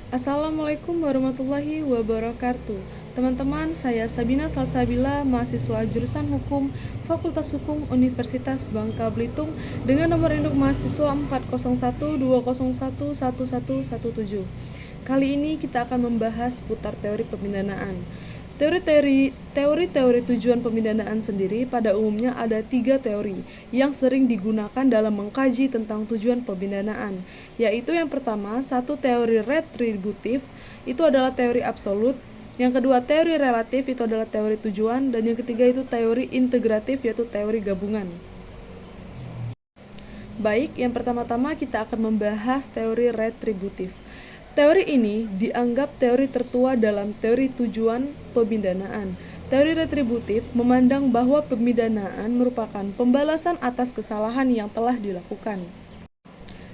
Assalamualaikum warahmatullahi wabarakatuh. Teman-teman, saya Sabina Salsabila, mahasiswa jurusan Hukum Fakultas Hukum Universitas Bangka Belitung dengan nomor induk mahasiswa 40120111117. Kali ini kita akan membahas seputar teori pemindanaan. Teori-teori tujuan pemindanaan sendiri pada umumnya ada 3 teori yang sering digunakan dalam mengkaji tentang tujuan pemindanaan, yaitu yang pertama, satu teori retributif, itu adalah teori absolut, yang kedua teori relatif, itu adalah teori tujuan, dan yang ketiga itu teori integratif, yaitu teori gabungan. Baik, yang pertama-tama kita akan membahas teori retributif. Teori ini dianggap teori tertua dalam teori tujuan pemindanaan. Teori retributif memandang bahwa pemindanaan merupakan pembalasan atas kesalahan yang telah dilakukan.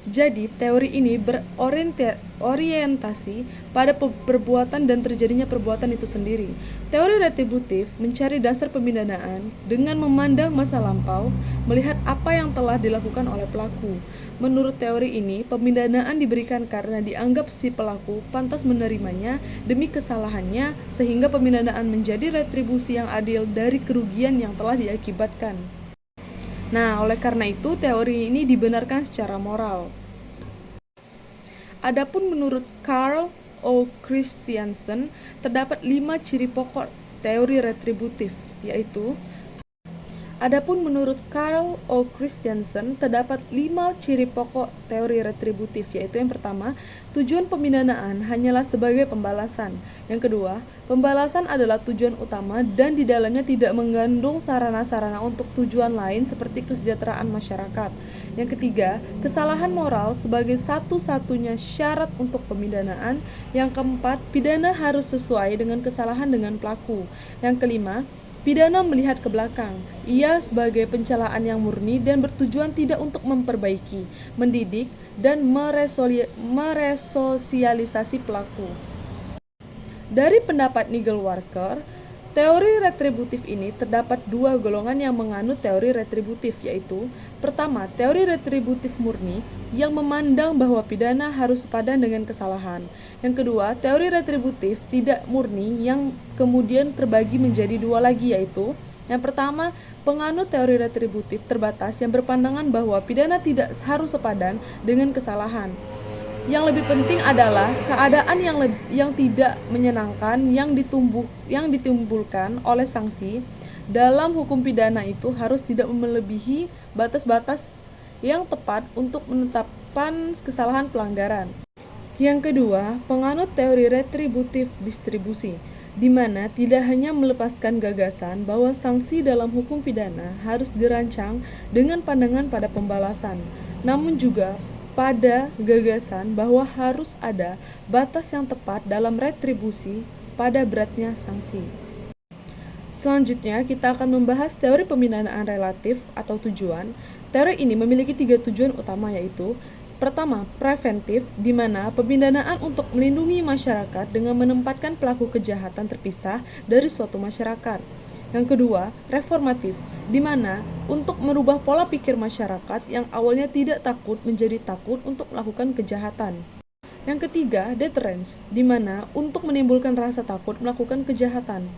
Jadi, teori ini berorientasi pada perbuatan dan terjadinya perbuatan itu sendiri. Teori retributif mencari dasar pemindanaan dengan memandang masa lampau, melihat apa yang telah dilakukan oleh pelaku. Menurut teori ini, pemindanaan diberikan karena dianggap si pelaku pantas menerimanya demi kesalahannya, sehingga pemindanaan menjadi retribusi yang adil dari kerugian yang telah diakibatkan. Nah, oleh karena itu, teori ini dibenarkan secara moral. Adapun menurut Karl O. Christiansen, terdapat 5 ciri pokok teori retributif, yaitu Adapun menurut Karl O. Christiansen, terdapat 5 ciri pokok teori retributif, yaitu yang pertama, tujuan pemindanaan hanyalah sebagai pembalasan. Yang kedua, pembalasan adalah tujuan utama dan di dalamnya tidak mengandung sarana-sarana untuk tujuan lain seperti kesejahteraan masyarakat. Yang ketiga, kesalahan moral sebagai satu-satunya syarat untuk pemindanaan. Yang keempat, pidana harus sesuai dengan kesalahan dengan pelaku. Yang kelima, pidana melihat ke belakang. Ia sebagai pencelaan yang murni dan bertujuan tidak untuk memperbaiki, mendidik, dan meresosialisasi pelaku. Dari pendapat Nigel Walker, teori retributif ini terdapat 2 golongan yang menganut teori retributif, yaitu pertama, teori retributif murni yang memandang bahwa pidana harus sepadan dengan kesalahan. Yang kedua, teori retributif tidak murni yang kemudian terbagi menjadi 2 lagi, yaitu yang pertama, penganut teori retributif terbatas yang berpandangan bahwa pidana tidak harus sepadan dengan kesalahan. Yang lebih penting adalah keadaan yang tidak menyenangkan yang ditimbulkan oleh sanksi dalam hukum pidana itu harus tidak melebihi batas-batas yang tepat untuk menetapkan kesalahan pelanggaran. Yang kedua, penganut teori retributif distribusi, di mana tidak hanya melepaskan gagasan bahwa sanksi dalam hukum pidana harus dirancang dengan pandangan pada pembalasan, namun juga pada gagasan bahwa harus ada batas yang tepat dalam retribusi pada beratnya sanksi. Selanjutnya, kita akan membahas teori pemindanaan relatif atau tujuan. Teori ini memiliki 3 tujuan utama, yaitu pertama, preventif, di mana pemindanaan untuk melindungi masyarakat dengan menempatkan pelaku kejahatan terpisah dari suatu masyarakat. Yang kedua, reformatif, di mana untuk merubah pola pikir masyarakat yang awalnya tidak takut menjadi takut untuk melakukan kejahatan. Yang ketiga, deterrence, di mana untuk menimbulkan rasa takut melakukan kejahatan.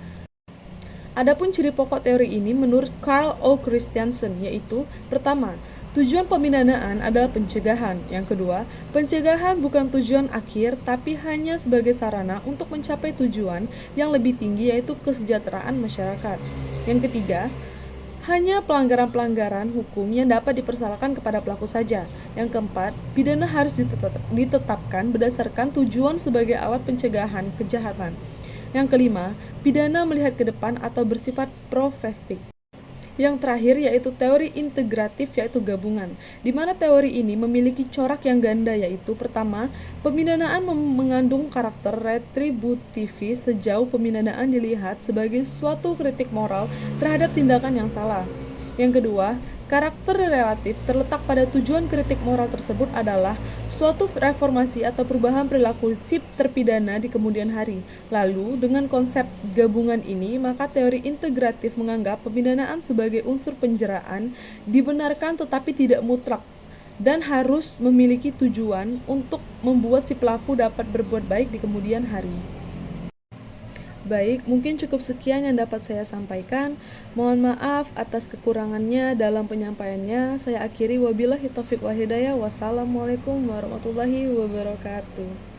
Adapun ciri pokok teori ini menurut Karl O. Christiansen, yaitu pertama, tujuan pemindanaan adalah pencegahan. Yang kedua, pencegahan bukan tujuan akhir tapi hanya sebagai sarana untuk mencapai tujuan yang lebih tinggi, yaitu kesejahteraan masyarakat. Yang ketiga, hanya pelanggaran-pelanggaran hukum yang dapat dipersalahkan kepada pelaku saja. Yang keempat, pidana harus ditetapkan berdasarkan tujuan sebagai alat pencegahan kejahatan. Yang kelima, pidana melihat ke depan atau bersifat profestik. Yang terakhir yaitu teori integratif, yaitu gabungan, di mana teori ini memiliki corak yang ganda, yaitu pertama, pemindanaan mengandung karakter retributivis sejauh pemindanaan dilihat sebagai suatu kritik moral terhadap tindakan yang salah. Yang kedua, karakter relatif terletak pada tujuan kritik moral tersebut adalah suatu reformasi atau perubahan perilaku si terpidana di kemudian hari. Lalu, dengan konsep gabungan ini, maka teori integratif menganggap pemindanaan sebagai unsur penjeraan dibenarkan tetapi tidak mutlak. dan harus memiliki tujuan untuk membuat si pelaku dapat berbuat baik di kemudian hari. Baik, mungkin cukup sekian yang dapat saya sampaikan. Mohon maaf atas kekurangannya dalam penyampaiannya. Saya akhiri, wabillahi taufiq wal hidayah. Wassalamualaikum warahmatullahi wabarakatuh.